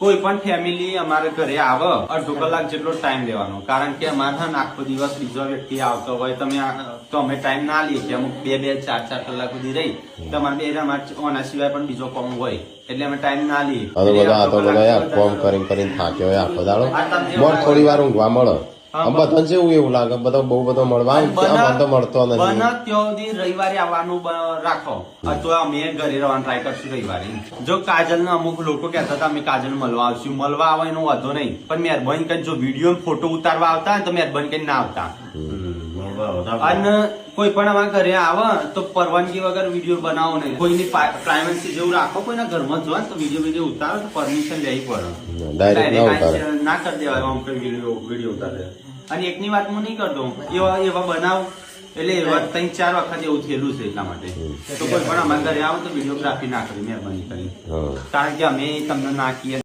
કોઈ પણ ફેમિલી અમારે ઘરે આવે અડધો કલાક જેટલો ટાઈમ લેવાનો, કારણ કે અમારે આખો દિવસ બીજો વ્યક્તિ આવતો હોય તો અમે ટાઈમ ના લઈએ કે અમુક 2-4 કલાક સુધી રહી તમારે બે આના સિવાય પણ બીજો કોમ હોય એટલે અમે ટાઈમ ના લઈએ. કોમ કરીને થાક્યો હોય આખો દાડો થોડી વાર ઊંઘવા મળે. બધા જેવું એવું લાગે બધા બહુ બધો મળવા તો મળતો નથી. ત્યાં સુધી રવિવારે આવવાનું રાખો તો અમે ઘરે રહેવાનું ટ્રાય કરશું રવિવારે. જો કાજલ ને અમુક લોકો કહેતા હતા અમે કાજલ મળવા આવશું, મળવા આવે એનો વાંધો નહીં, પણ મહેરબાની કરીને જો વિડીયો ફોટો ઉતારવા આવતા તો મહેરબાની કરીને ના આવતા. અને કોઈ પણ અમારા ઘરે આવે તો પરવાનગી વગર વિડીયો બનાવો નહીં. કોઈની પ્રાઇવસી જેવું રાખો, કોઈના ઘરમાં જો તો વિડીયો ઉતારો તો પરમિશન લેવી પડે. ના કરી દેવાય આમ કઈ વિડીયો ઉતારે. અને એકની વાત હું નહીં કરતો, એવા બનાવ એટલે એવા 3-4 વખત એવું થયેલું છે. એટલા માટે તો કોઈ પણ અમારા ઘરે આવો તો વિડીયોગ્રાફી ના કરી મહેરબાની કરી, કારણ કે અમે તમને ના કહીએ